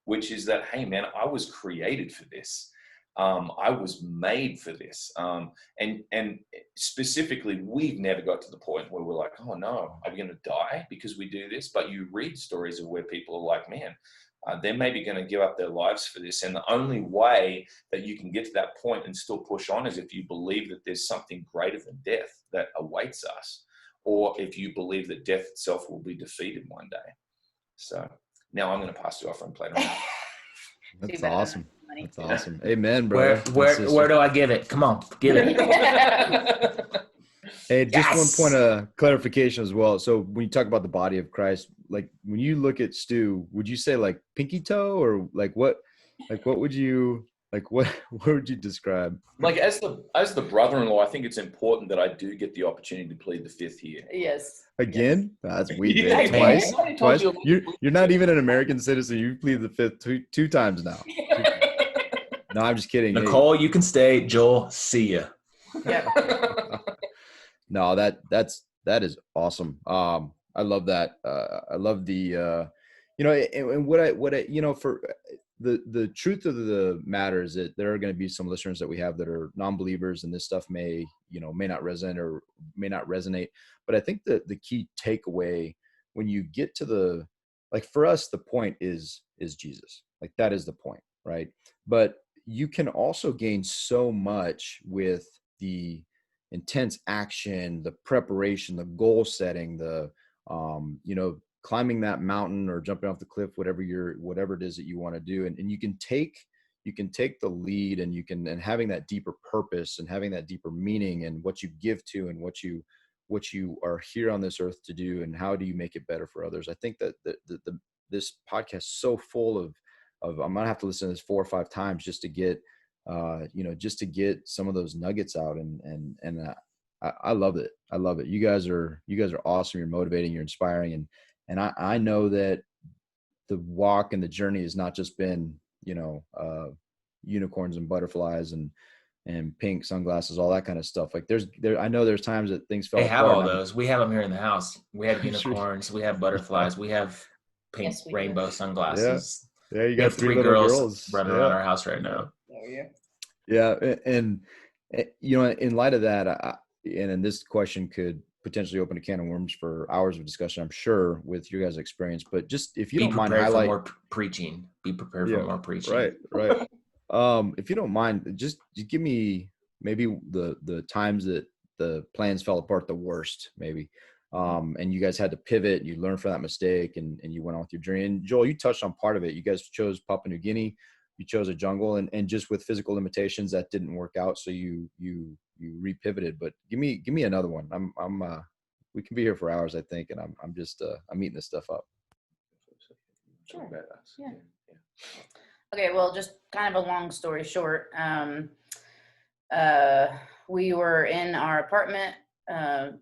which is that, hey man, I was created for this. I was made for this. And specifically, we've never got to the point where we're like, oh no, are we going to die because we do this? But you read stories of where people are like, man, they're maybe going to give up their lives for this. And the only way that you can get to that point and still push on is if you believe that there's something greater than death that awaits us, or if you believe that death itself will be defeated one day. So now I'm going to pass to our friend Plato. That's awesome. That's awesome. Amen, bro. Where do I give it? Come on, give it. Hey, just one point of clarification as well. So when you talk about the body of Christ, like when you look at Stu, would you say like pinky toe, or like what would you what would you describe? Like as the brother-in-law, I think it's important that I do get the opportunity to plead the fifth here. Yes. Again? Yes. That's weak. Yeah, Twice. Twice. You're not even an American citizen. You plead the fifth two times now. No, I'm just kidding. Nicole, you can stay. Joel, see ya. Yeah. No, that is awesome. I love that. I love the, and what I, for the truth of the matter is that there are going to be some listeners that we have that are non-believers, and this stuff may not resonate. But I think that the key takeaway when you get to for us, the point is Jesus. Like that is the point, right? But you can also gain so much with the intense action, the preparation, the goal setting, the climbing that mountain or jumping off the cliff, whatever it is that you want to do. And you can take the lead, and having that deeper purpose and having that deeper meaning and what you give to and what you are here on this earth to do, and how do you make it better for others. I think that this podcast is so full of I'm gonna have to listen to this 4 or 5 times just to get some of those nuggets out. And I love it. I love it. You guys are awesome. You're motivating, you're inspiring. And I know that the walk and the journey has not just been, unicorns and butterflies and pink sunglasses, all that kind of stuff. Like I know there's times that things fell They have apart. all those. We have them here in the house. We have unicorns. We have butterflies. We have pink rainbow sunglasses. Yeah, you We got have 3 3 little girls running around our house right now. Oh, yeah. Yeah. And in light of that, and this question could potentially open a can of worms for hours of discussion, I'm sure, with your guys' experience, but just if you don't mind for more preaching, be prepared for more preaching. Right. If you don't mind, just give me maybe the times that the plans fell apart the worst, maybe. And you guys had to pivot, you learned from that mistake, and you went on with your journey. And Joel, you touched on part of it. You guys chose Papua New Guinea, you chose a jungle, and just with physical limitations that didn't work out. So you repivoted, but give me another one. We can be here for hours, I think. And I'm just, I'm eating this stuff up. Sure. Yeah. Okay. Well, just kind of a long story short. We were in our apartment.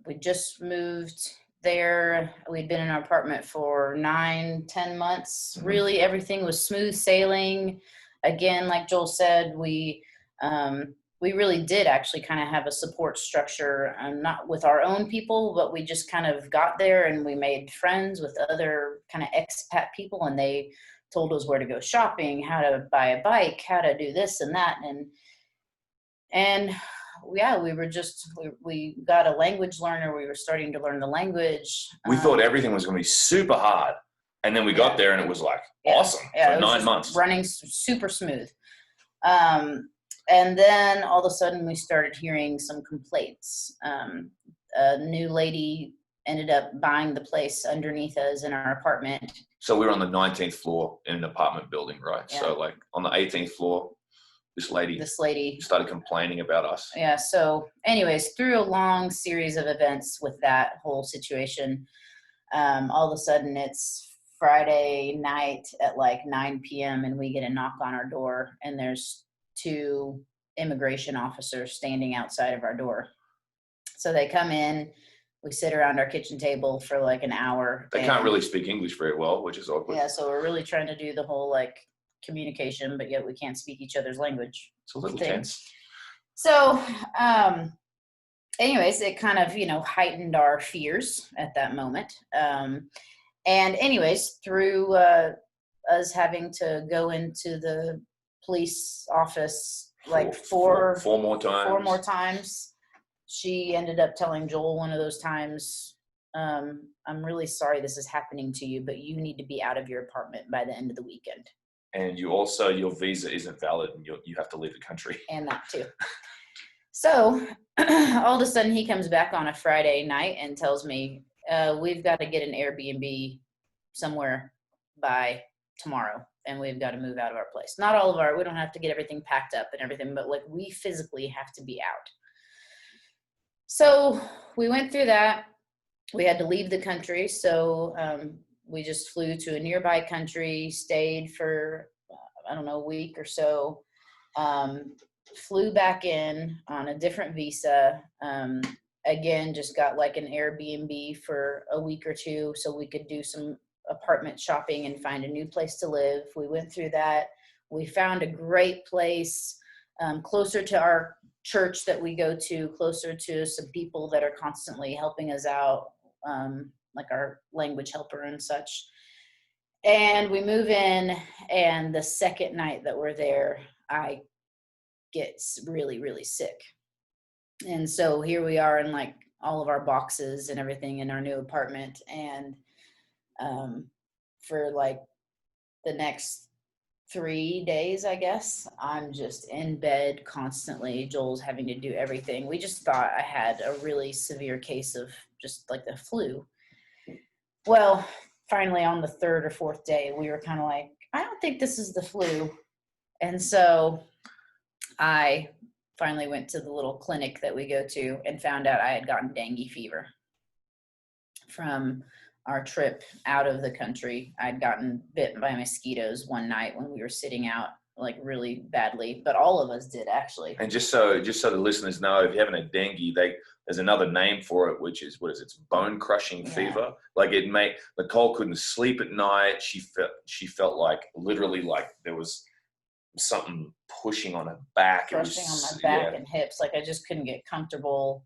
We just moved there. We'd been in our apartment for 9-10 months. Really, everything was smooth sailing. Again, like Joel said, we really did actually kind of have a support structure, not with our own people, but we just kind of got there and we made friends with other kind of expat people, and they told us where to go shopping, how to buy a bike, how to do this and that. And yeah, we got a language learner. We were starting to learn the languge. We thought everything was going to be super hard. And then we got there and it was like awesome for 9 months. Running super smooth. And then all of a sudden we started hearing some complaints. A new lady ended up buying the place underneath us in our apartment. So we were on the 19th floor in an apartment building, right? Yeah. So like on the 18th floor, this lady started complaining about us. Yeah. So anyways, through a long series of events with that whole situation, all of a sudden it's Friday night at like 9 p.m. and we get a knock on our door, and there's to immigration officers standing outside of our door. So they come in, we sit around our kitchen table for like an hour. They can't really speak English very well, which is awkward. Yeah, so we're really trying to do the whole like communication, but yet we can't speak each other's language. It's a little thing. tense. So, anyways, it kind of, heightened our fears at that moment. And anyways, through us having to go into the police office like four more times. She ended up telling Joel one of those times, I'm really sorry this is happening to you, but you need to be out of your apartment by the end of the weekend. And you also, your visa isn't valid and you have to leave the country. And that too. So all of a sudden he comes back on a Friday night and tells me, we've got to get an Airbnb somewhere by tomorrow. And we've got to move out of our place. Not all of we don't have to get everything packed up and everything, but like we physically have to be out. So we went through that. We had to leave the country. So we just flew to a nearby country, stayed for, a week or so, flew back in on a different visa. Again, just got like an Airbnb for a week or two so we could do some apartment shopping and find a new place to live. We went through that. We found a great place closer to our church that we go to, closer to some people that are constantly helping us out, like our language helper and such. And we move in, and the second night that we're there, I get really, really sick. And so here we are in like all of our boxes and everything in our new apartment. And for like the next 3 days, I guess, I'm just in bed constantly. Joel's having to do everything. We just thought I had a really severe case of just like the flu. Well, finally on the third or fourth day, we were kind of like, I don't think this is the flu. And so I finally went to the little clinic that we go to and found out I had gotten dengue fever from our trip out of the country. I'd gotten bitten by mosquitoes one night when we were sitting out, like really badly, but all of us did actually. And just so the listeners know, if you're having a dengue, there's another name for it, which is, it's bone crushing fever. Like Nicole couldn't sleep at night. She felt like literally like there was something pushing on her back. Crushing on my back and hips. Like I just couldn't get comfortable.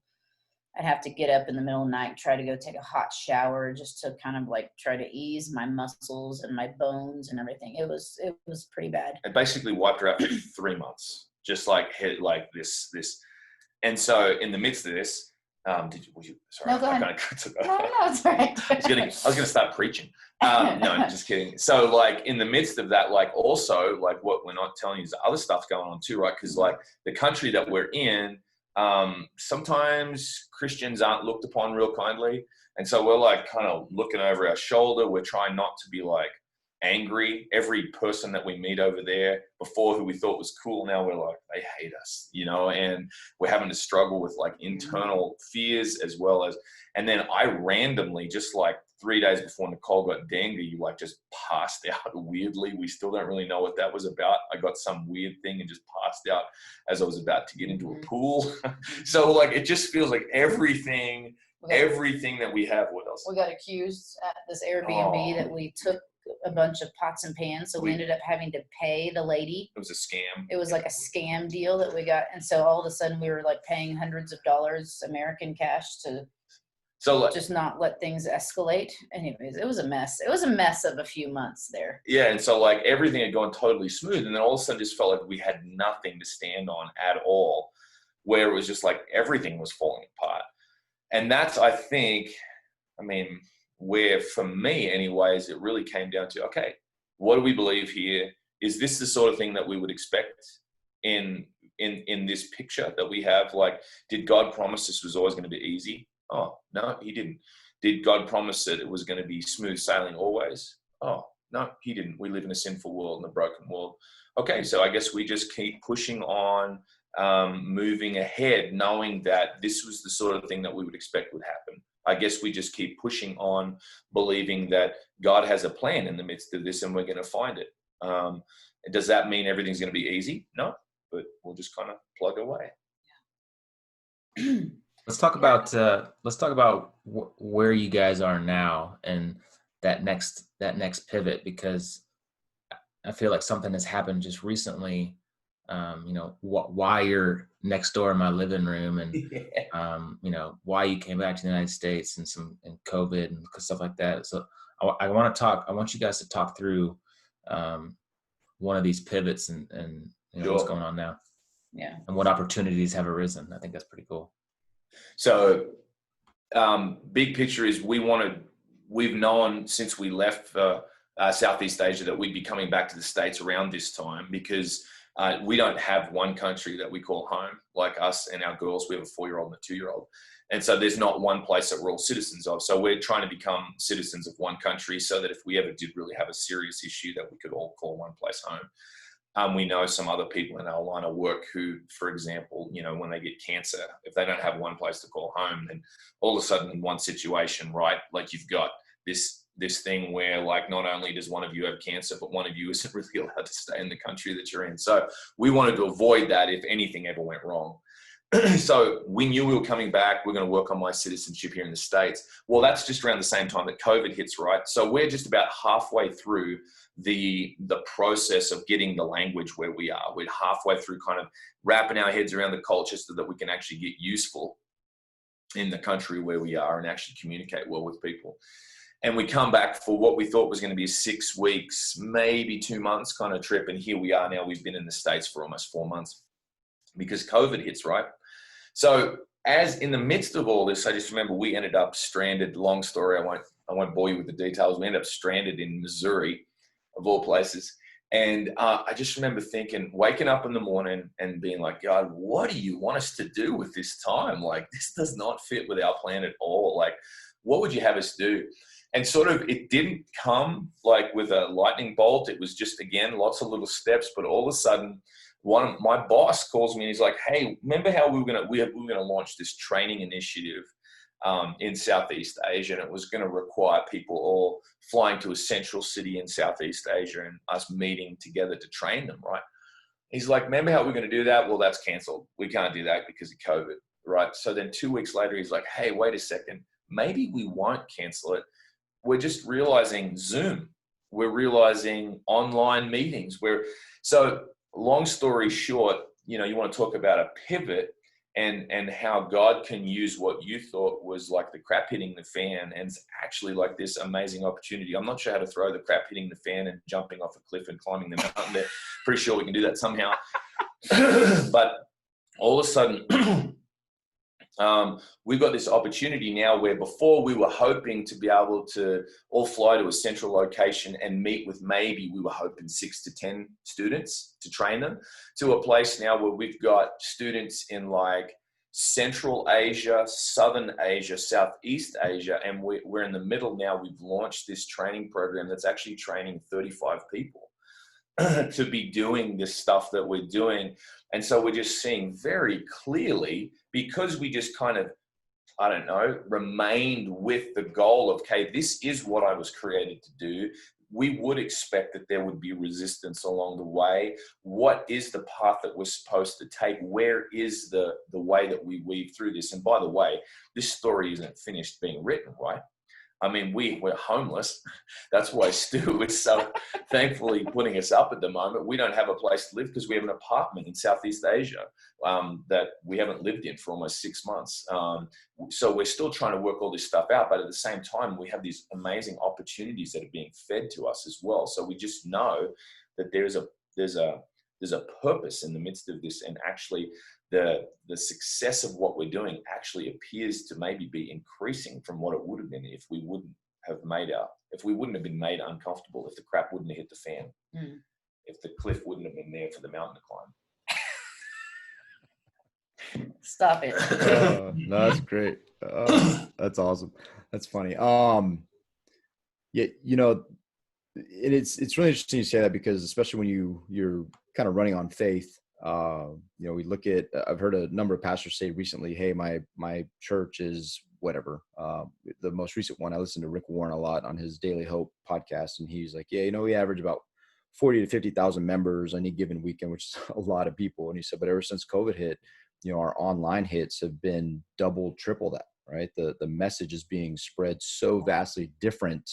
I'd have to get up in the middle of the night, try to go take a hot shower just to kind of like try to ease my muscles and my bones and everything. It was pretty bad. It basically wiped her out for 3 months, just like hit like this. And so in the midst of this, sorry, no, go ahead. No, it's all right. I was gonna start preaching. No, just kidding. So like in the midst of that, like also like what we're not telling you is other stuff going on too, right? Because like the country that we're in, sometimes Christians aren't looked upon real kindly. And so we're like kind of looking over our shoulder. We're trying not to be like angry. Every person that we meet over there before who we thought was cool, now we're like, they hate us, and we're having to struggle with like internal fears as well as, and then I randomly, just like 3 days before Nicole got dengue, like just passed out weirdly. We still don't really know what that was about. I got some weird thing and just passed out as I was about to get into a pool. So like, it just feels like everything that we have with us. We got accused at this Airbnb that we took a bunch of pots and pans. So we ended up having to pay the lady. It was a scam. It was like a scam deal that we got. And so all of a sudden we were like paying hundreds of dollars American cash to just not let things escalate. Anyways, it was a mess. It was a mess of a few months there. Yeah. And so like everything had gone totally smooth. And then all of a sudden just felt like we had nothing to stand on at all, where it was just like everything was falling apart. And that's, I think, where for me anyways, it really came down to, okay, what do we believe here? Is this the sort of thing that we would expect in this picture that we have? Like, did God promise this was always going to be easy? Oh, no, he didn't. Did God promise that it was going to be smooth sailing always? Oh, no, he didn't. We live in a sinful world and a broken world. Okay, so I guess we just keep pushing on, moving ahead, knowing that this was the sort of thing that we would expect would happen. I guess we just keep pushing on, believing that God has a plan in the midst of this and we're going to find it. Does that mean everything's going to be easy? No. but we'll just kind of plug away. Let's talk about where you guys are now and that next pivot, because I feel like something has happened just recently. Why you're next door in my living room, and why you came back to the United States and COVID and stuff like that. So I want you guys to talk through one of these pivots and Sure. What's going on now. Yeah. And what opportunities have arisen. I think that's pretty cool. So big picture is we've known since we left Southeast Asia that we'd be coming back to the States around this time, because we don't have one country that we call home. Like us and our girls, we have a 4-year-old and a 2-year-old. And so there's not one place that we're all citizens of. So we're trying to become citizens of one country, so that if we ever did really have a serious issue, that we could all call one place home. We know some other people in our line of work who, for example, when they get cancer, if they don't have one place to call home, then all of a sudden in one situation, right, like you've got this thing where, like, not only does one of you have cancer, but one of you isn't really allowed to stay in the country that you're in. So we wanted to avoid that if anything ever went wrong. So we knew we were coming back. We're going to work on my citizenship here in the States. Well, that's just around the same time that COVID hits, right? So we're just about halfway through the process of getting the language where we are. We're halfway through kind of wrapping our heads around the culture so that we can actually get useful in the country where we are and actually communicate well with people. And we come back for what we thought was going to be a 6 weeks, maybe 2 months kind of trip. And here we are now. We've been in the States for almost 4 months because COVID hits, right? So as in the midst of all this, I just remember we ended up stranded. Long story, I won't bore you with the details. We ended up stranded in Missouri, of all places. And I just remember waking up in the morning and being like, God, what do you want us to do with this time? Like, this does not fit with our plan at all. Like, what would you have us do? And sort of, it didn't come like with a lightning bolt. It was just, again, lots of little steps. But all of a sudden, my boss calls me and he's like, hey, remember how we were going to launch this training initiative in Southeast Asia, and it was going to require people all flying to a central city in Southeast Asia and us meeting together to train them, right? He's like, remember how we're going to do that? Well, that's canceled. We can't do that because of COVID, right? So then 2 weeks later, he's like, hey, wait a second. Maybe we won't cancel it. We're just realizing Zoom. We're realizing online meetings. So long story short, you want to talk about a pivot and how God can use what you thought was like the crap hitting the fan, and it's actually like this amazing opportunity. I'm not sure how to throw the crap hitting the fan and jumping off a cliff and climbing the mountain there. Pretty sure we can do that somehow. But all of a sudden, we've got this opportunity now where before we were hoping to be able to all fly to a central location and meet with maybe we were hoping 6 to 10 students to train them, to a place now where we've got students in like Central Asia, Southern Asia, Southeast Asia, and we're in the middle now. We've launched this training program that's actually training 35 people to be doing this stuff that we're doing. And so we're just seeing very clearly, because we just kind of, remained with the goal of, okay, this is what I was created to do. We would expect that there would be resistance along the way. What is the path that we're supposed to take? Where is the way that we weave through this? And by the way, this story isn't finished being written, right? I mean, we're homeless. That's why Stu is so thankfully putting us up at the moment. We don't have a place to live because we have an apartment in Southeast Asia that we haven't lived in for almost 6 months. So we're still trying to work all this stuff out, but at the same time, we have these amazing opportunities that are being fed to us as well. So we just know that there's a purpose in the midst of this, and actually the success of what we're doing actually appears to maybe be increasing from what it would have been if we wouldn't have been made uncomfortable, if the crap wouldn't have hit the fan, if the cliff wouldn't have been there for the mountain to climb. Stop it. No, that's great. That's awesome. That's funny. Yeah, it's really interesting to say that, because especially when you're kind of running on faith, we look at, I've heard a number of pastors say recently, hey, my church is whatever. The most recent one, I listened to Rick Warren a lot on his Daily Hope podcast, and he's like, yeah, we average about 40 to 50,000 members on any given weekend, which is a lot of people. And he said, but ever since COVID hit, our online hits have been double, triple that, right? The message is being spread so vastly different.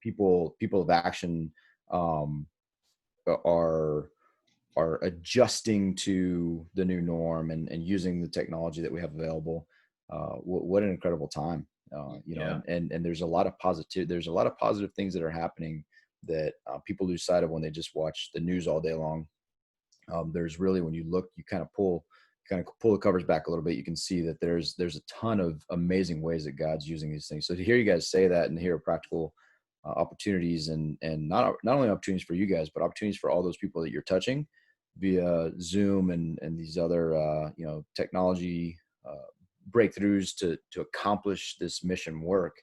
People of action are adjusting to the new norm and using the technology that we have available. What an incredible time, and there's a lot of positive things that are happening that people lose sight of when they just watch the news all day long. There's really, when you look, you kind of pull the covers back a little bit, you can see that there's a ton of amazing ways that God's using these things. So to hear you guys say that and hear practical opportunities and not only opportunities for you guys, but opportunities for all those people that you're touching via Zoom and these other technology breakthroughs to accomplish this mission work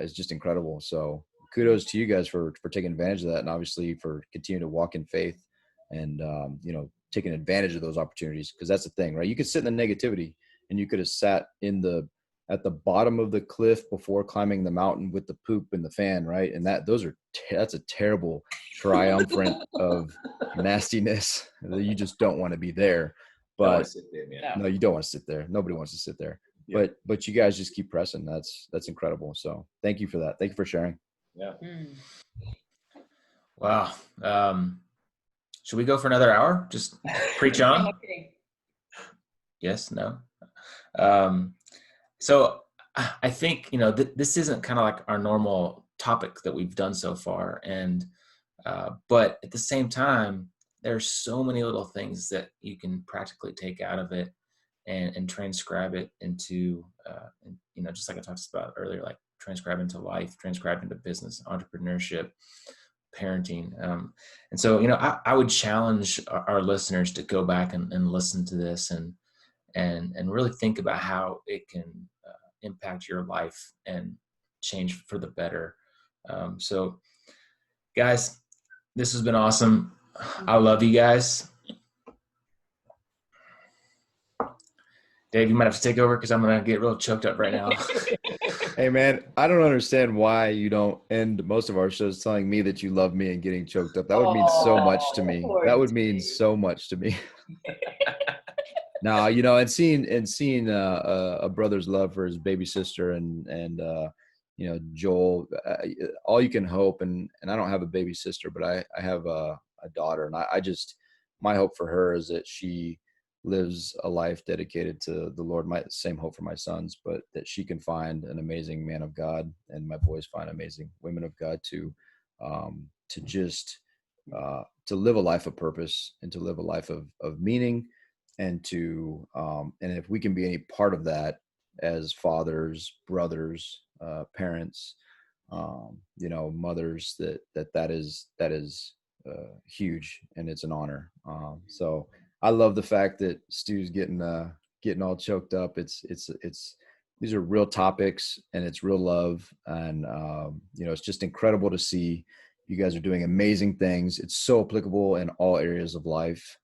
is just incredible. So kudos to you guys for taking advantage of that, and obviously for continuing to walk in faith and taking advantage of those opportunities, because that's the thing, right? You could sit in the negativity, and you could have sat at the bottom of the cliff before climbing the mountain with the poop and the fan, right? And that's a terrible triumvirate of nastiness that you just don't want to be there. But no, you don't want to sit there. Nobody wants to sit there. Yeah. But you guys just keep pressing. That's incredible. So thank you for that. Thank you for sharing. Yeah. Wow. Should we go for another hour? Just preach on? Yes, no. So I think, this isn't kind of like our normal topic that we've done so far. And, but at the same time, there's so many little things that you can practically take out of it and transcribe it into, just like I talked about earlier, like transcribe into life, transcribe into business, entrepreneurship, parenting. And so, I would challenge our listeners to go back and listen to this and really think about how it can impact your life and change for the better. So guys, this has been awesome. I love you guys. Dave, you might have to take over because I'm going to get real choked up right now. Hey man, I don't understand why you don't end most of our shows telling me that you love me and getting choked up. That would mean so much to me. That would mean so much to me. Now, and seeing a brother's love for his baby sister and Joel, all you can hope, and I don't have a baby sister, but I have a daughter, and my hope for her is that she lives a life dedicated to the Lord. My same hope for my sons, but that she can find an amazing man of God, and my boys find amazing women of God to live a life of purpose and to live a life of meaning. And and if we can be any part of that as fathers, brothers, parents, mothers, that is huge, and it's an honor. So I love the fact that Stu's getting all choked up. It's these are real topics, and it's real love, and it's just incredible to see you guys are doing amazing things. It's so applicable in all areas of life.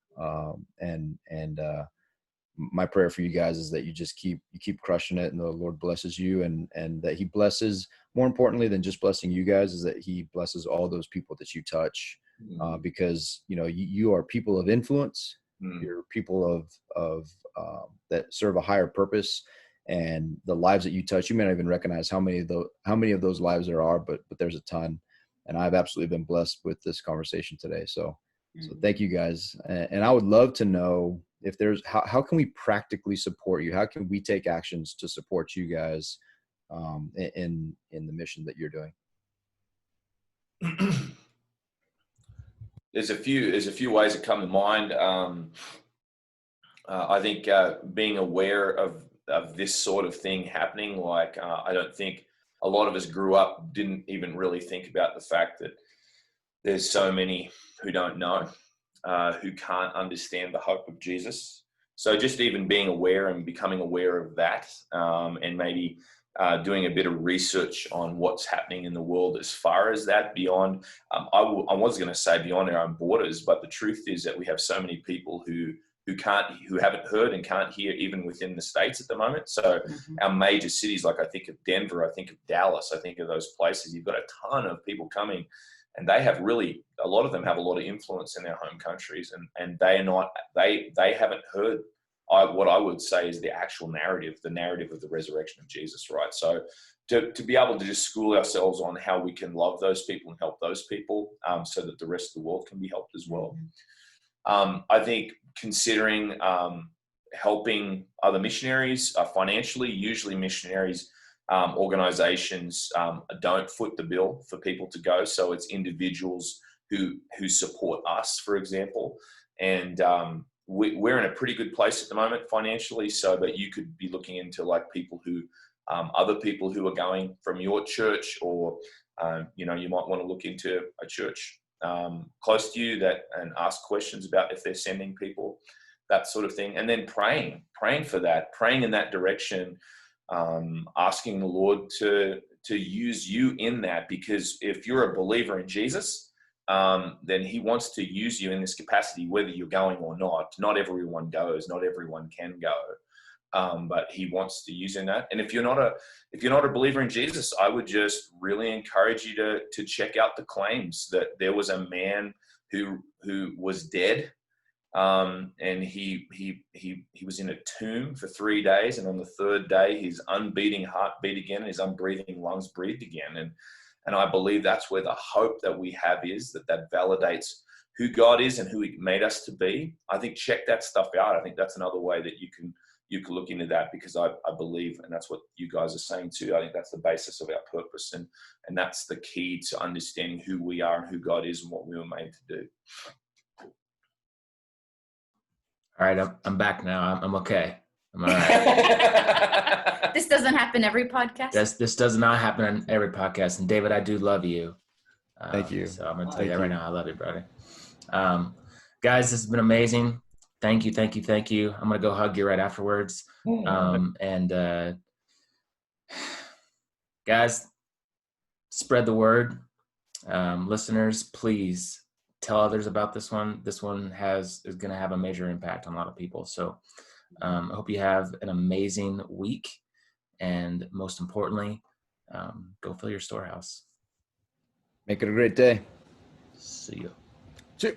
My prayer for you guys is that you just keep crushing it, and the Lord blesses you, and that he blesses, more importantly than just blessing you guys, is that he blesses all those people that you touch, because you are people of influence. You're people of that serve a higher purpose, and the lives that you touch, you may not even recognize how many of those lives there are, but there's a ton. And I've absolutely been blessed with this conversation today. So thank you guys. And I would love to know if there's, how can we practically support you? How can we take actions to support you guys in the mission that you're doing? There's a few ways that come to mind. I think being aware of this sort of thing happening, like I don't think a lot of us grew up, didn't even really think about the fact that there's so many who don't know, who can't understand the hope of Jesus. So just even being aware and becoming aware of that, and maybe doing a bit of research on what's happening in the world as far as that, beyond, I was going to say beyond our own borders, but the truth is that we have so many people who haven't heard and can't hear even within the States at the moment. So our major cities, like I think of Denver, I think of Dallas, I think of those places, you've got a ton of people coming and they have really, a lot of them have a lot of influence in their home countries, and they haven't heard what I would say is the actual narrative, the narrative of the resurrection of Jesus, right? So to be able to just school ourselves on how we can love those people and help those people, so that the rest of the world can be helped as well. I think considering helping other missionaries financially, usually missionaries organizations don't foot the bill for people to go. So it's individuals who support us, for example. And we're in a pretty good place at the moment financially, so that you could be looking into like people who, other people who are going from your church, or, you might want to look into a church close to you and ask questions about if they're sending people, that sort of thing. And then praying for that, praying in that direction, asking the Lord to use you in that, because if you're a believer in Jesus, then he wants to use you in this capacity, whether you're going or not. Not everyone goes, not everyone can go, but he wants to use in that. And if you're not a believer in Jesus, I would just really encourage you to check out the claims that there was a man who was dead. And he was in a tomb for 3 days, and on the third day, his unbeating heart beat again, and his unbreathing lungs breathed again. And I believe that's where the hope that we have is, that validates who God is and who he made us to be. I think check that stuff out. I think that's another way that you can look into that, because I believe, and that's what you guys are saying too, I think that's the basis of our purpose, and that's the key to understanding who we are and who God is and what we were made to do. All right, I'm back now. I'm okay. I'm all right. This doesn't happen every podcast. This does not happen on every podcast. And David, I do love you. Thank you. So I'm gonna tell you that right now. I love you, brother. Guys, this has been amazing. Thank you. I'm gonna go hug you right afterwards. Guys, spread the word. Listeners, please tell others about this one. This one is going to have a major impact on a lot of people. So I hope you have an amazing week. And most importantly, go fill your storehouse. Make it a great day. See you. See you.